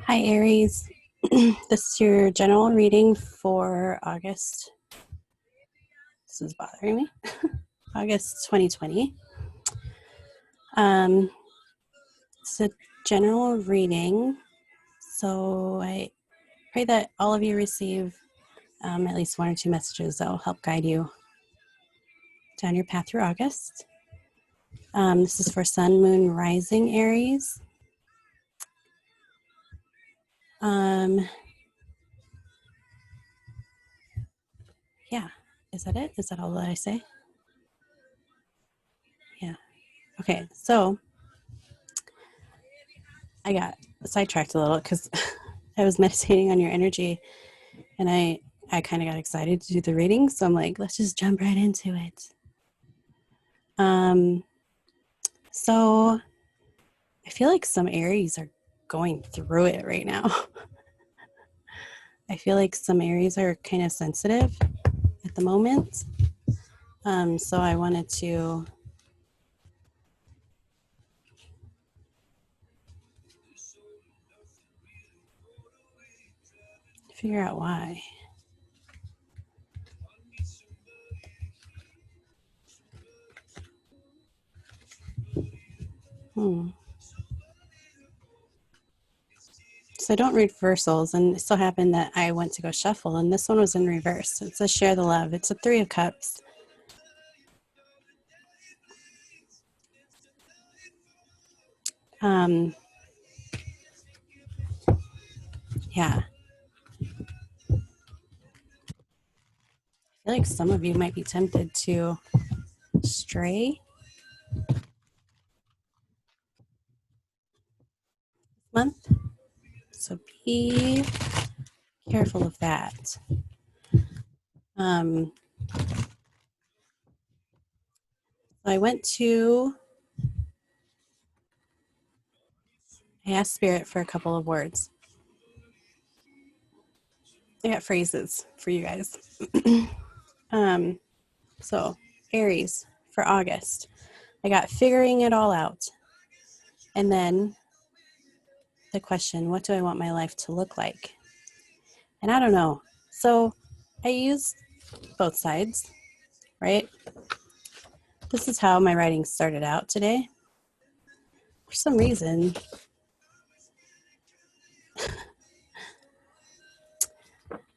Hi, Aries. This is your general reading for August. This is bothering me. August 2020. It's a general reading, so I pray that all of you receive at least one or two messages that will help guide you down your path through August. This is for Sun, Moon, Rising Aries. Yeah, is that it? Is that all that I say? Yeah. Okay, so I got sidetracked a little because I was meditating on your energy and I kind of got excited to do the reading. So I'm like, let's just jump right into it. So I feel like some Aries are going through it right now. I feel like some Aries are kind of sensitive at the moment. So I wanted to figure out why. So I don't read reversals, and it so happened that I went to go shuffle, and this one was in reverse. It says share the love. It's a 3 of Cups. Yeah. I feel like some of you might be tempted to stray this month. So be careful of that. I asked Spirit for a couple of words. I got phrases for you guys. So Aries for August. I got figuring it all out. And then the question, what do I want my life to look like? And I don't know. So I used both sides, right? This is how my writing started out today. For some reason,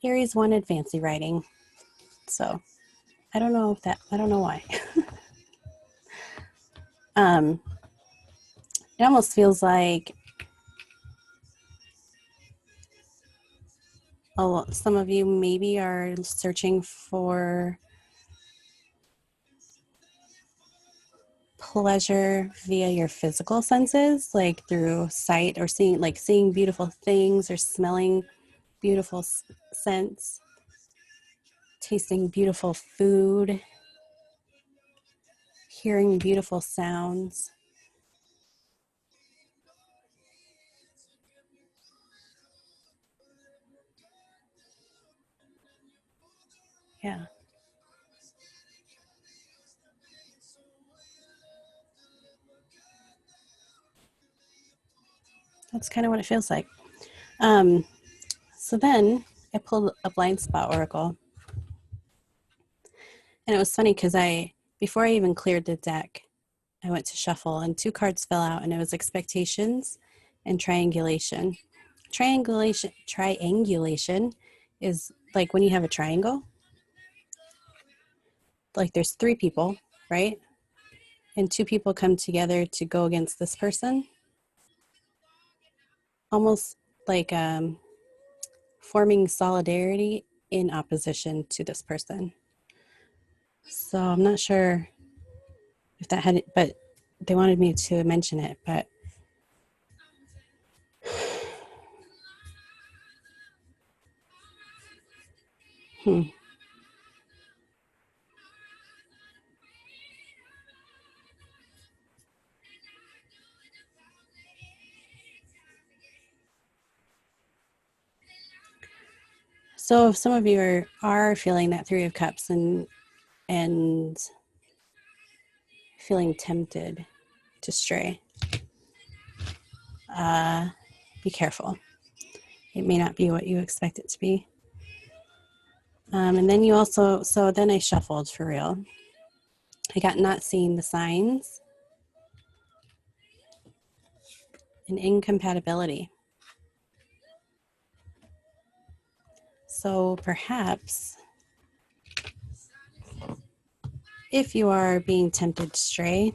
Aries wanted fancy writing. So I don't know why. It almost feels like some of you maybe are searching for pleasure via your physical senses, like through sight or seeing beautiful things or smelling beautiful scents, tasting beautiful food, hearing beautiful sounds. Yeah. That's kind of what it feels like. So then I pulled a blind spot oracle. And it was funny because before I even cleared the deck, I went to shuffle and 2 cards fell out, and it was expectations and triangulation. Triangulation is like when you have a triangle, like there's 3 people, right? And 2 people come together to go against this person, almost like forming solidarity in opposition to this person. So I'm not sure if that had, but they wanted me to mention it, but So if some of you are feeling that 3 of Cups and feeling tempted to stray, be careful. It may not be what you expect it to be. And then you also, so then I shuffled for real. I got not seeing the signs and incompatibility. So perhaps if you are being tempted to stray,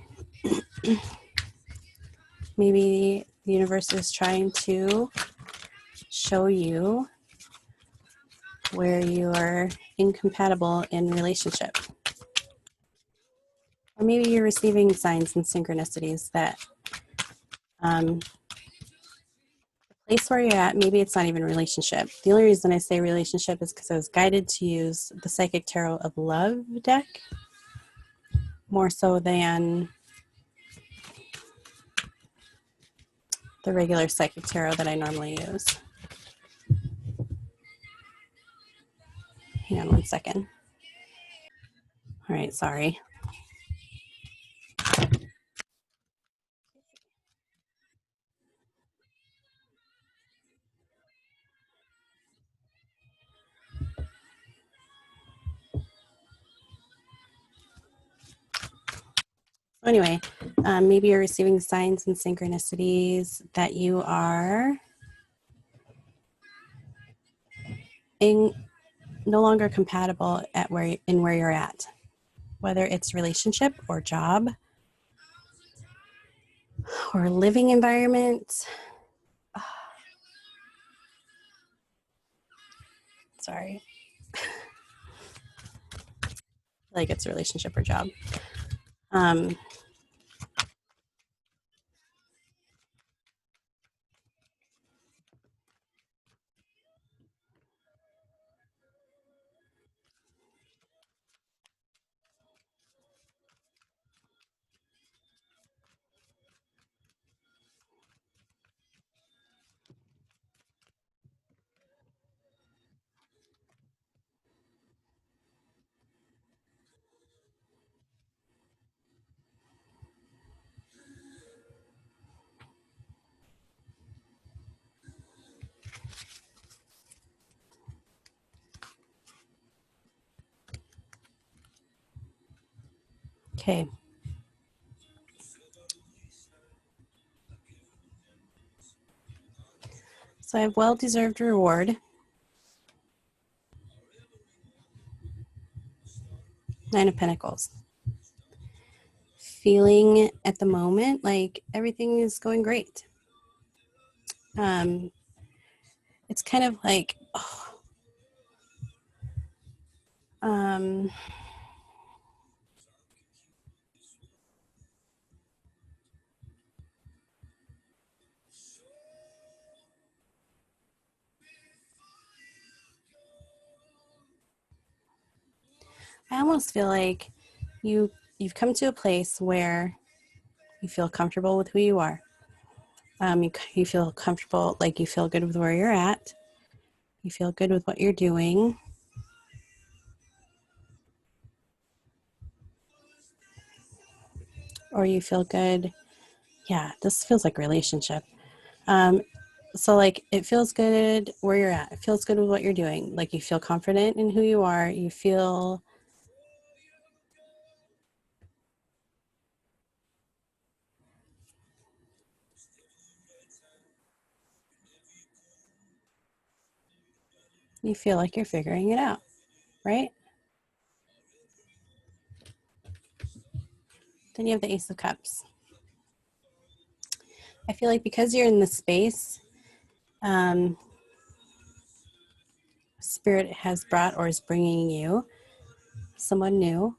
maybe the universe is trying to show you where you are incompatible in relationship. Or maybe you're receiving signs and synchronicities that the place where you're at, maybe it's not even relationship. The only reason I say relationship is because I was guided to use the Psychic Tarot of Love deck more so than the regular Psychic Tarot that I normally use. Hang on one second. All right, sorry. So anyway, maybe you're receiving signs and synchronicities that you are no longer compatible at where you're at, whether it's relationship or job or living environment. Sorry, like it's a relationship or job. Okay. So I have well-deserved reward. Nine of Pentacles. Feeling at the moment like everything is going great. It's kind of like, I almost feel like you've come to a place where you feel comfortable with who you are. You feel comfortable, like you feel good with where you're at. You feel good with what you're doing. Or you feel good. Yeah, this feels like relationship. So like it feels good where you're at. It feels good with what you're doing. Like you feel confident in who you are. You feel like you're figuring it out, right? Then you have the Ace of Cups. I feel like because you're in this space, Spirit has brought or is bringing you someone new.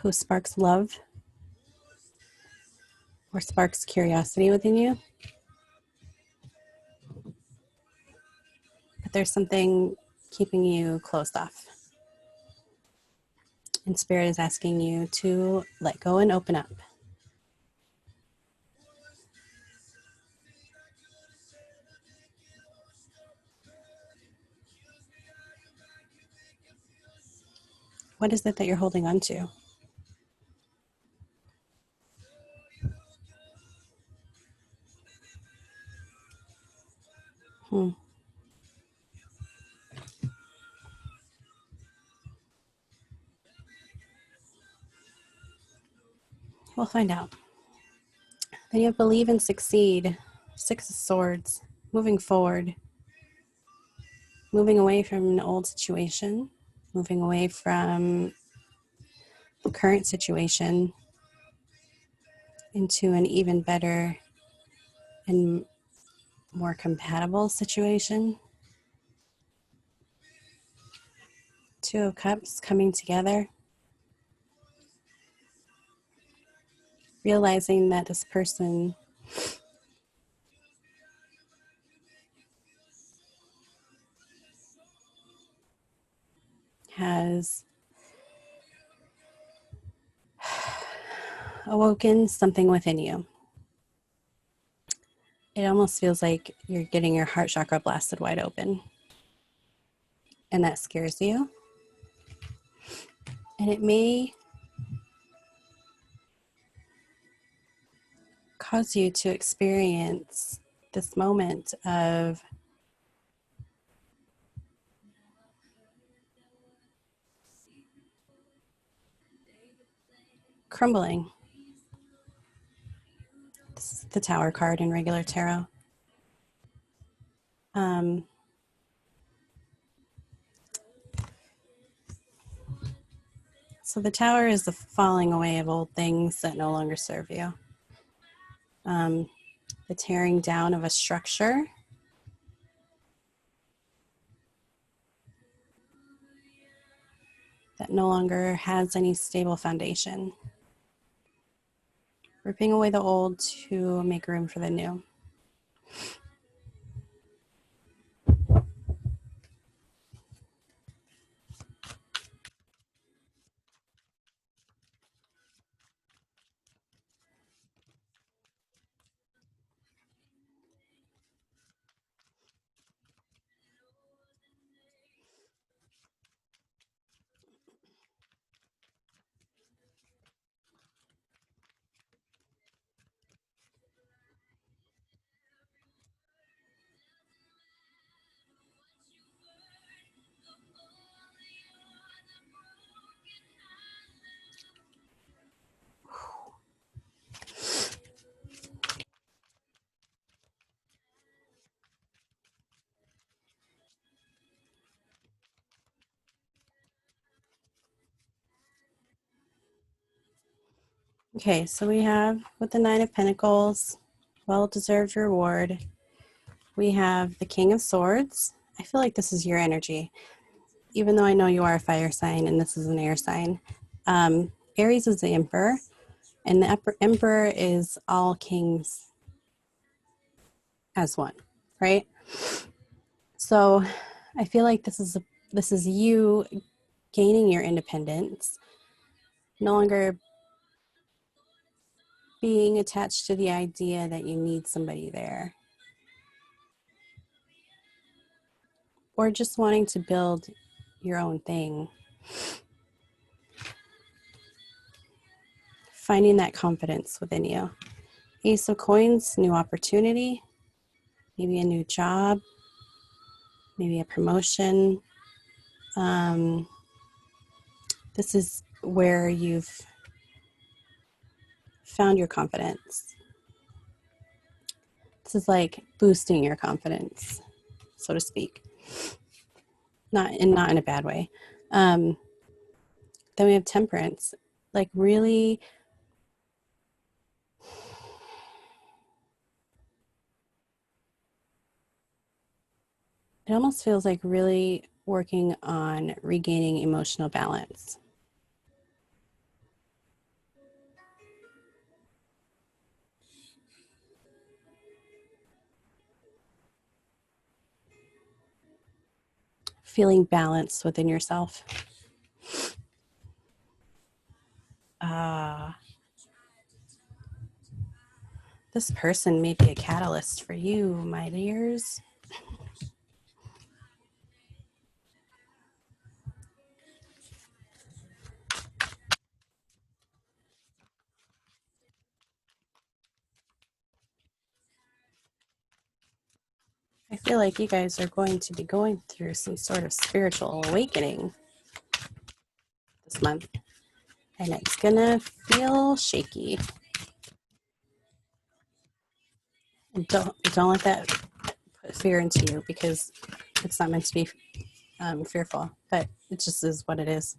Who sparks love or sparks curiosity within you. But there's something keeping you closed off. And Spirit is asking you to let go and open up. What is it that you're holding on to? We'll find out. Then you have believe and succeed. 6 of Swords. Moving forward. Moving away from an old situation. Moving away from the current situation into an even better and more compatible situation. 2 of Cups coming together. Realizing that this person has awoken something within you. It almost feels like you're getting your heart chakra blasted wide open. And that scares you. And it may cause you to experience this moment of crumbling. This is the Tower card in regular tarot. So the Tower is the falling away of old things that no longer serve you. The tearing down of a structure. That no longer has any stable foundation. Ripping away the old to make room for the new. Okay, so we have with the 9 of Pentacles, well-deserved reward. We have the King of Swords. I feel like this is your energy, even though I know you are a fire sign and this is an air sign. Aries is the Emperor, and the Emperor is all kings as one, right? So I feel like this is you gaining your independence, no longer being attached to the idea that you need somebody there, or just wanting to build your own thing. Finding that confidence within you. Ace of Coins, new opportunity, maybe a new job, maybe a promotion. This is where you've found your confidence. This is like boosting your confidence, so to speak. Not in a bad way. Then we have Temperance, like really it almost feels like really working on regaining emotional balance. Feeling balance within yourself. This person may be a catalyst for you, my dears. feel like you guys are going to be going through some sort of spiritual awakening this month, and it's gonna feel shaky. And don't let that put fear into you, because it's not meant to be fearful, but it just is what it is.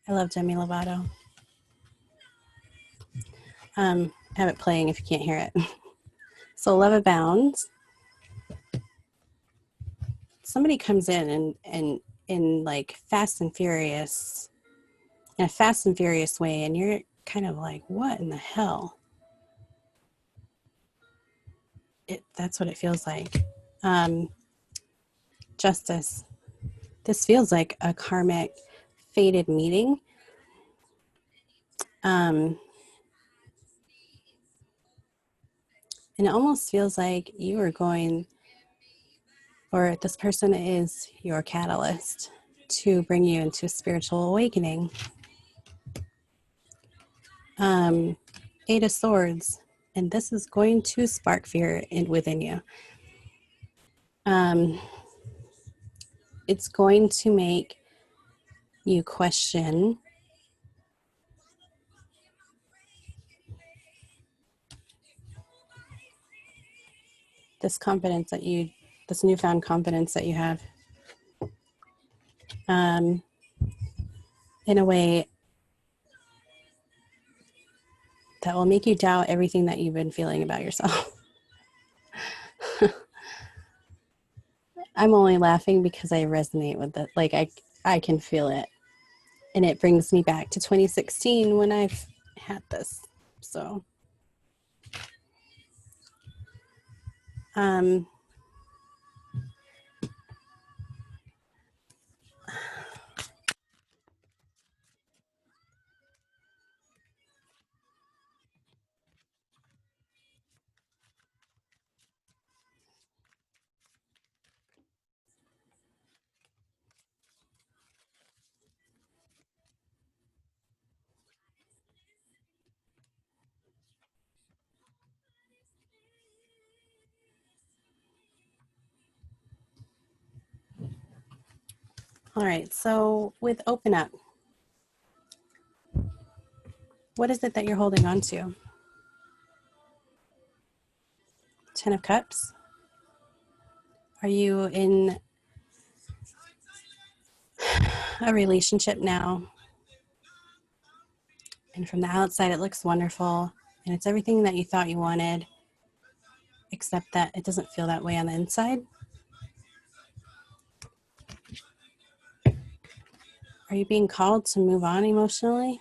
I love Demi Lovato. Have it playing if you can't hear it. So Love Abounds. Somebody comes in and in like Fast and Furious, in a Fast and Furious way, and you're kind of like, what in the hell? That's what it feels like. Justice. This feels like a karmic fated meeting. And it almost feels like you are going, or this person is your catalyst to bring you into a spiritual awakening. Eight of Swords, and this is going to spark fear within you. It's going to make you question this confidence that you, this newfound confidence that you have, in a way that will make you doubt everything that you've been feeling about yourself. I'm only laughing because I resonate with it. Like I can feel it, and it brings me back to 2016 when I've had this. So, all right. So with open up, what is it that you're holding on to? 10 of Cups. Are you in a relationship now? And from the outside, it looks wonderful, and it's everything that you thought you wanted, except that it doesn't feel that way on the inside. Are you being called to move on emotionally?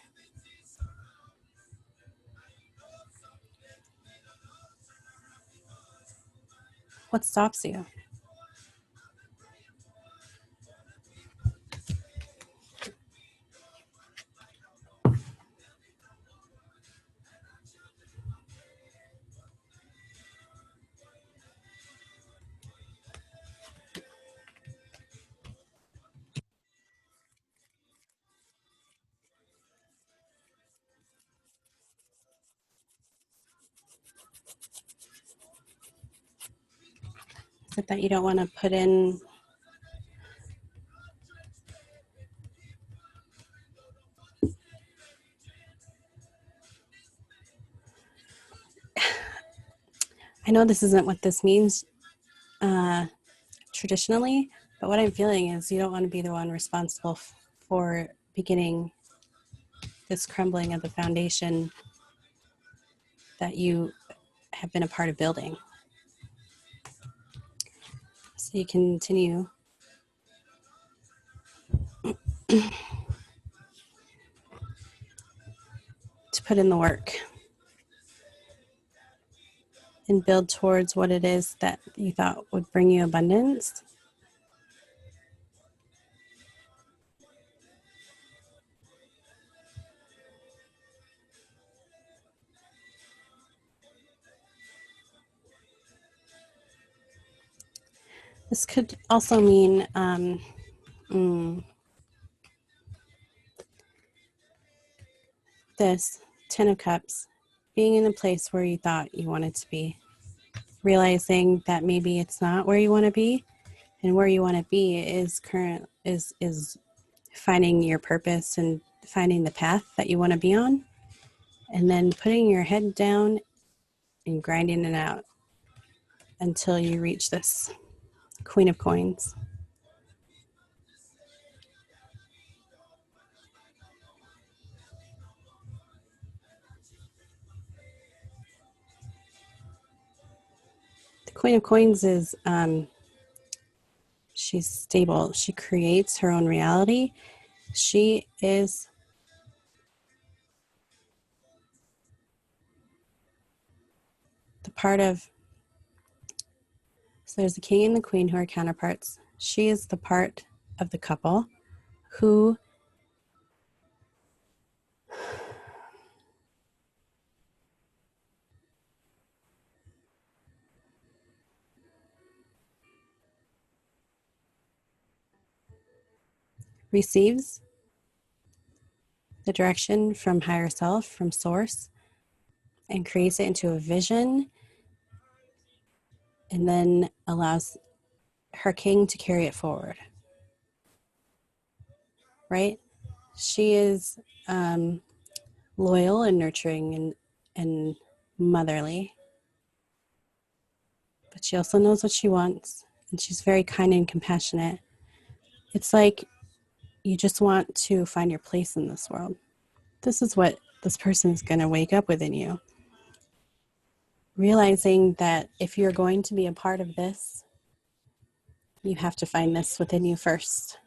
What stops you? Is it that you don't want to put in I know this isn't what this means traditionally, but what I'm feeling is you don't want to be the one responsible for beginning this crumbling of the foundation that you have been a part of building. So you continue to put in the work and build towards what it is that you thought would bring you abundance. This could also mean this 10 of Cups, being in the place where you thought you wanted to be, realizing that maybe it's not where you want to be, and where you want to be is finding your purpose and finding the path that you want to be on, and then putting your head down and grinding it out until you reach this Queen of Coins. The Queen of Coins is she's stable. She creates her own reality. She is the part of, so there's the king and the queen who are counterparts. She is the part of the couple who receives the direction from higher self, from source, and creates it into a vision, and then allows her king to carry it forward. Right? She is loyal and nurturing and motherly, but she also knows what she wants, and she's very kind and compassionate. It's like you just want to find your place in this world. This is what this person is going to wake up within you. Realizing that if you're going to be a part of this, you have to find this within you first.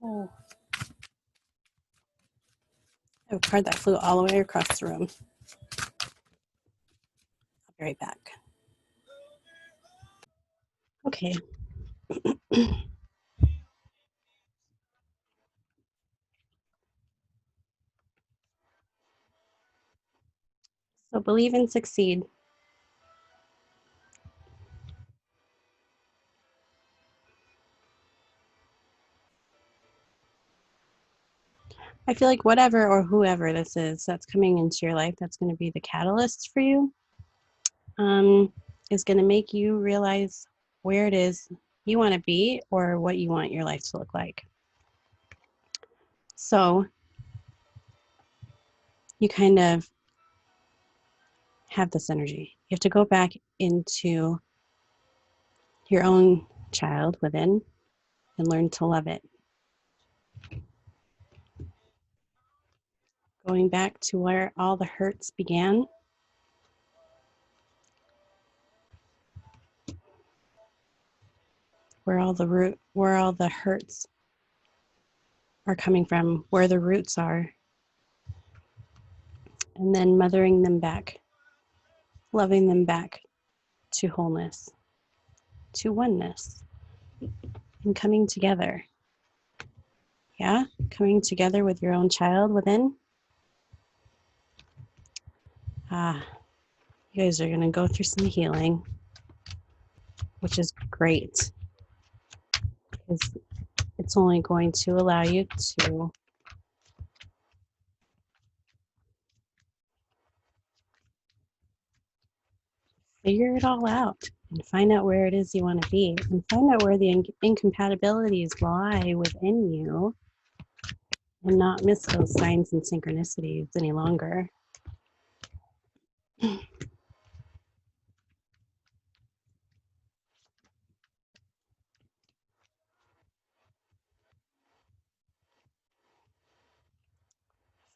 Oh, I have a card that flew all the way across the room. I'll be right back. Okay. So believe and succeed. I feel like whatever or whoever this is that's coming into your life, that's going to be the catalyst for you, is going to make you realize where it is you want to be or what you want your life to look like. So you kind of have this energy. You have to go back into your own child within and learn to love it. Going back to where all the hurts began, where all the hurts are coming from, where the roots are, and then mothering them back, loving them back to wholeness, to oneness, and coming together. Yeah, coming together with your own child within. You guys are going to go through some healing, which is great because it's only going to allow you to figure it all out and find out where it is you want to be and find out where the incompatibilities lie within you and not miss those signs and synchronicities any longer.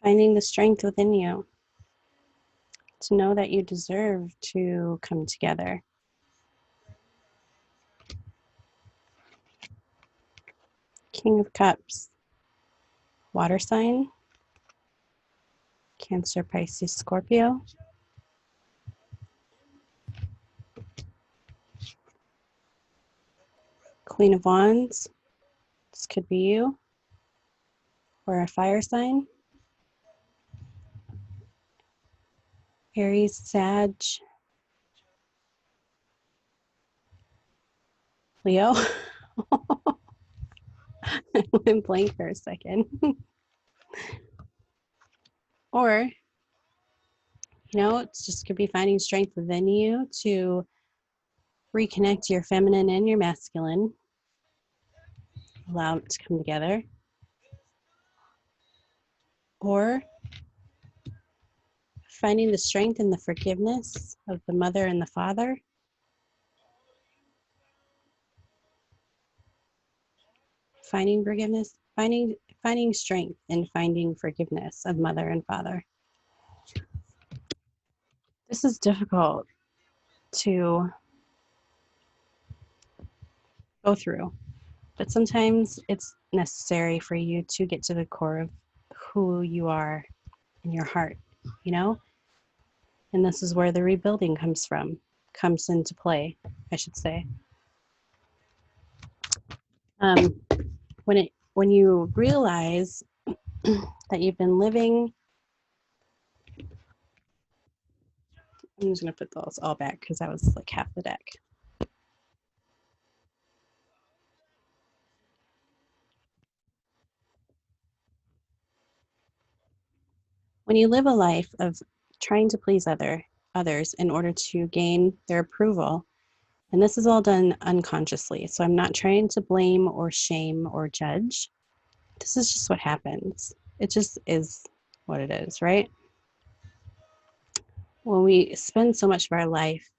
Finding the strength within you to know that you deserve to come together. King of Cups, water sign, Cancer, Pisces, Scorpio. Queen of Wands, this could be you, or a fire sign. Aries, Sag, Leo. I went blank for a second. Or, it's just could be finding strength within you to reconnect your feminine and your masculine. Allow it to come together. Or finding the strength and the forgiveness of the mother and the father. Finding forgiveness, finding strength and finding forgiveness of mother and father. This is difficult to go through, but sometimes it's necessary for you to get to the core of who you are in your heart, and this is where the rebuilding comes into play, I should say. When you realize that you've been living, I'm just going to put those all back because that was like half the deck. When you live a life of trying to please others in order to gain their approval, and this is all done unconsciously, so I'm not trying to blame or shame or judge. This is just what happens. It just is what it is, right? When we spend so much of our life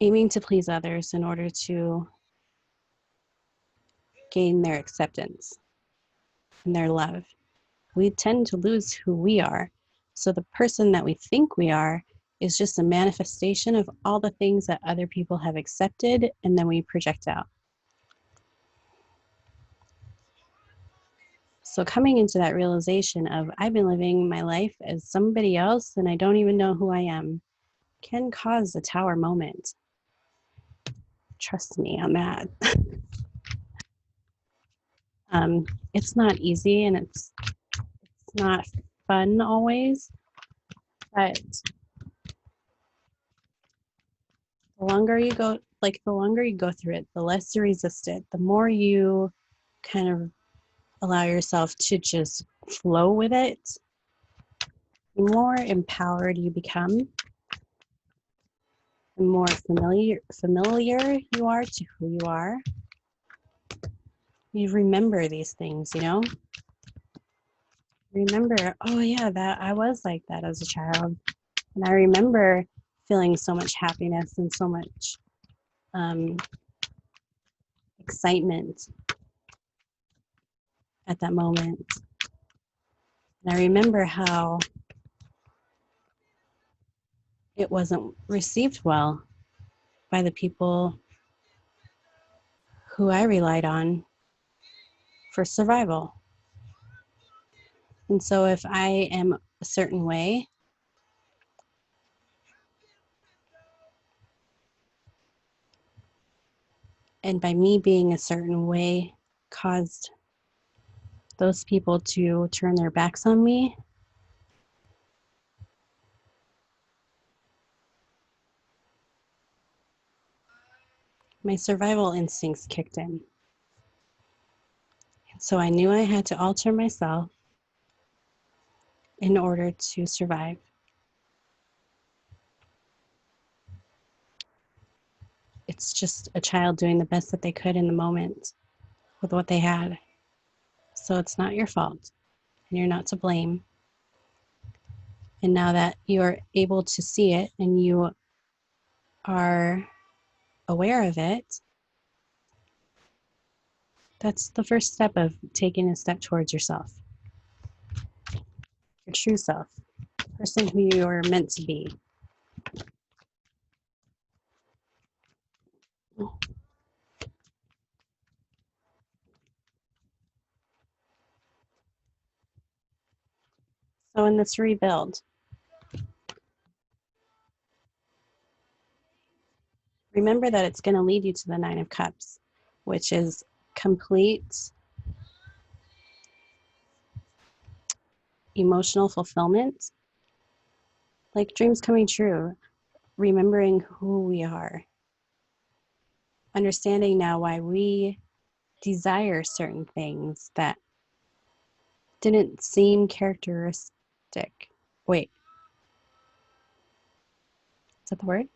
aiming to please others in order to gain their acceptance and their love, we tend to lose who we are. So the person that we think we are is just a manifestation of all the things that other people have accepted, and then we project out. So coming into that realization of I've been living my life as somebody else and I don't even know who I am can cause a tower moment. Trust me on that. It's not easy and it's not fun always, but the longer you go through it, the less you resist it, the more you kind of allow yourself to just flow with it, the more empowered you become, the more familiar you are to who you are. You remember these things, remember, oh yeah, that I was like that as a child, and I remember feeling so much happiness and so much excitement at that moment. And I remember how it wasn't received well by the people who I relied on for survival. And so if I am a certain way, and by me being a certain way caused those people to turn their backs on me, my survival instincts kicked in. So I knew I had to alter myself in order to survive. It's just a child doing the best that they could in the moment with what they had. So it's not your fault, and you're not to blame. And now that you're able to see it and you are aware of it, that's the first step of taking a step towards yourself. your true self, the person who you're meant to be. So in this rebuild, remember that it's going to lead you to the Nine of Cups, which is complete emotional fulfillment, like dreams coming true, remembering who we are, understanding now why we desire certain things that didn't seem characteristic. Wait, is that the word?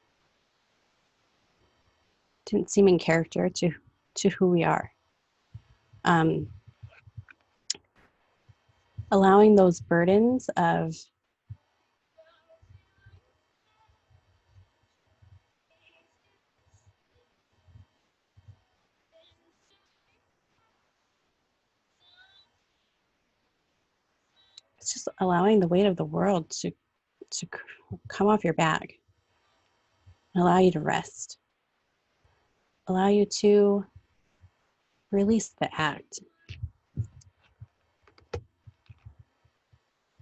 Didn't seem in character to who we are. Allowing those burdens of it's just allowing the weight of the world to come off your back and allow you to rest, allow you to release the act,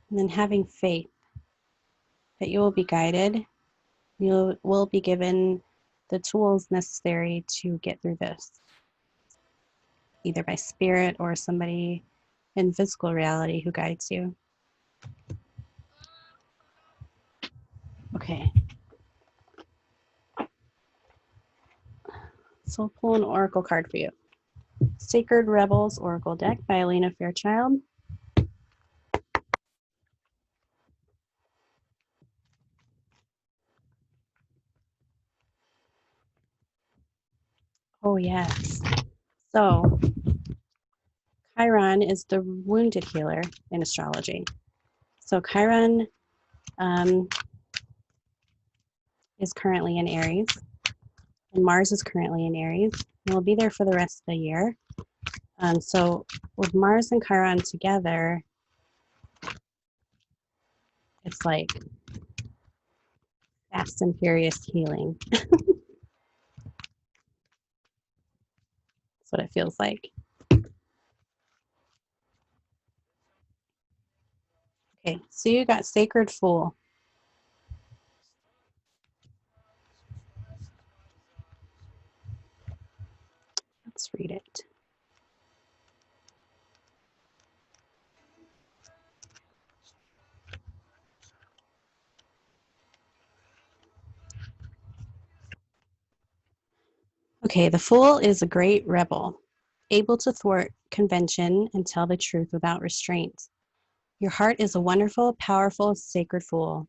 and then having faith that you will be guided, you will be given the tools necessary to get through this, either by spirit or somebody in physical reality who guides you. Okay. So I'll pull an oracle card for you. Sacred Rebels Oracle Deck by Elena Fairchild. Oh, yes. So Chiron is the wounded healer in astrology. So Chiron is currently in Aries, and Mars is currently in Aries, and will be there for the rest of the year. So with Mars and Chiron together, it's like fast and furious healing. That's what it feels like. Okay, so you got Sacred Fool. Let's read it. Okay, the Fool is a great rebel, able to thwart convention and tell the truth without restraint. Your heart is a wonderful, powerful, sacred fool.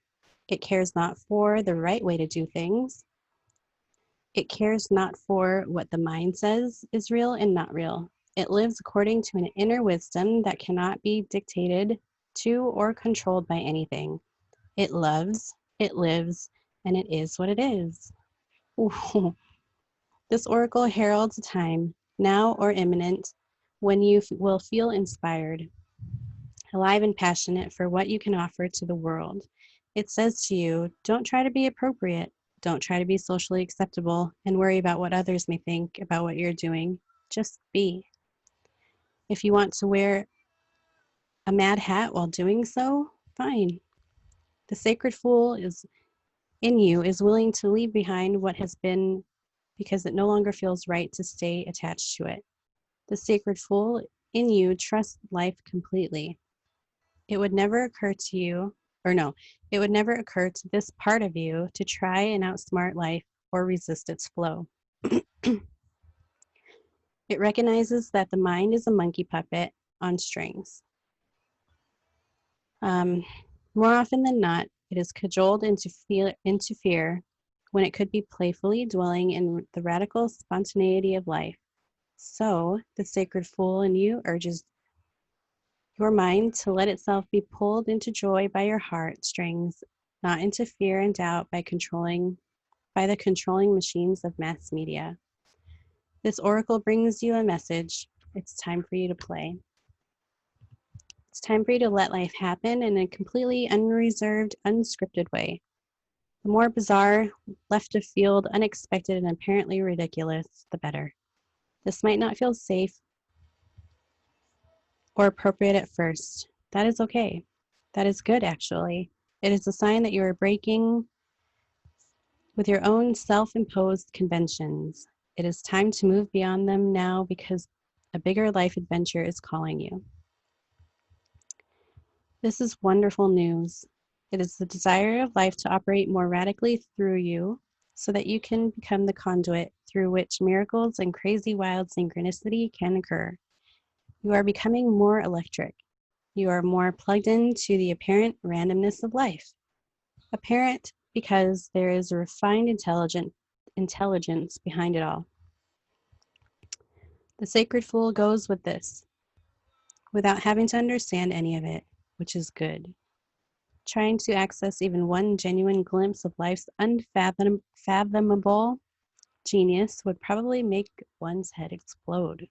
It cares not for the right way to do things. It cares not for what the mind says is real and not real. It lives according to an inner wisdom that cannot be dictated to or controlled by anything. It loves, it lives, and it is what it is. Ooh. This oracle heralds a time, now or imminent, when you will feel inspired, alive and passionate for what you can offer to the world. It says to you, don't try to be appropriate. Don't try to be socially acceptable and worry about what others may think about what you're doing. Just be. If you want to wear a mad hat while doing so, fine. The sacred fool is in you is willing to leave behind what has been because it no longer feels right to stay attached to it. The sacred fool in you trusts life completely. It would never occur to you, it would never occur to this part of you to try and outsmart life or resist its flow. It recognizes that the mind is a monkey puppet on strings. More often than not, it is cajoled into fear when it could be playfully dwelling in the radical spontaneity of life. So, the sacred fool in you urges your mind to let itself be pulled into joy by your heartstrings, not into fear and doubt by the controlling machines of mass media. This oracle brings you a message. It's time for you to play. It's time for you to let life happen in a completely unreserved, unscripted way. The more bizarre, left of field, unexpected, and apparently ridiculous, the better. This might not feel safe or appropriate at first. That is okay. That is good, actually. It is a sign that you are breaking with your own self-imposed conventions. It is time to move beyond them now because a bigger life adventure is calling you. This is wonderful news. It is the desire of life to operate more radically through you so that you can become the conduit through which miracles and crazy wild synchronicity can occur. You are becoming more electric. You are more plugged into the apparent randomness of life. Apparent because there is a refined intelligence behind it all. The sacred fool goes with this, without having to understand any of it, which is good. Trying to access even one genuine glimpse of life's unfathomable genius would probably make one's head explode.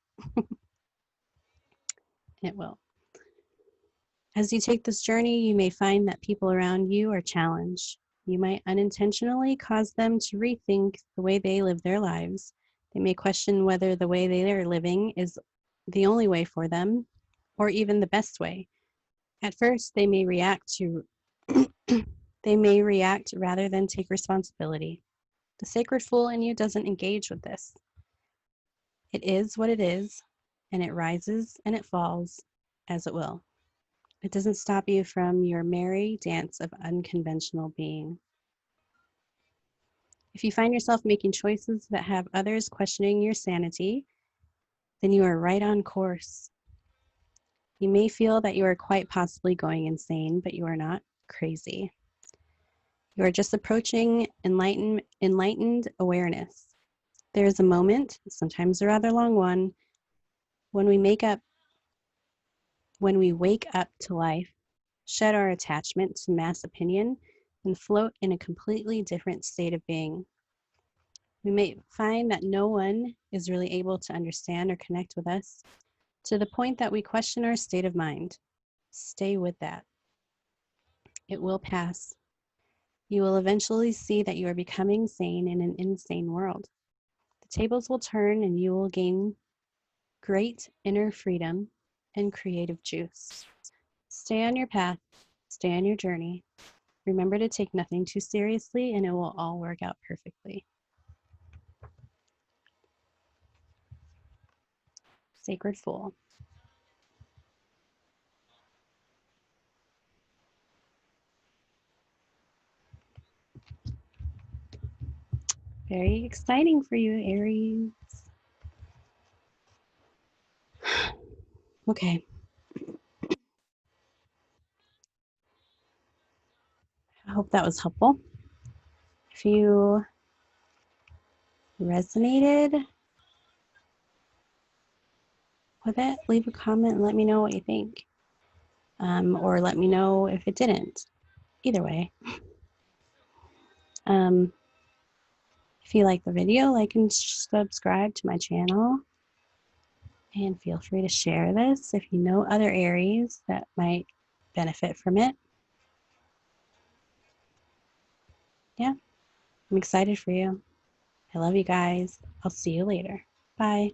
It will. As you take this journey, you may find that people around you are challenged. You might unintentionally cause them to rethink the way they live their lives. They may question whether the way they are living is the only way for them, or even the best way. At first, they may react rather than take responsibility. The sacred fool in you doesn't engage with this. It is what it is, and it rises and it falls as it will. It doesn't stop you from your merry dance of unconventional being. If you find yourself making choices that have others questioning your sanity, then you are right on course. You may feel that you are quite possibly going insane, but you are not crazy. You are just approaching enlightened awareness. There is a moment, sometimes a rather long one, when we wake up to life, shed our attachment to mass opinion, and float in a completely different state of being. We may find that no one is really able to understand or connect with us to the point that we question our state of mind. Stay with that. It will pass. You will eventually see that you are becoming sane in an insane world. The tables will turn and you will gain great inner freedom and creative juice. Stay on your path, stay on your journey. Remember to take nothing too seriously and it will all work out perfectly. Sacred Fool. Very exciting for you, Aries. Okay. I hope that was helpful. If you resonated with it, leave a comment and let me know what you think. Or let me know if it didn't. Either way. If you like the video, like and subscribe to my channel. And feel free to share this if you know other Aries that might benefit from it. Yeah, I'm excited for you. I love you guys. I'll see you later. Bye.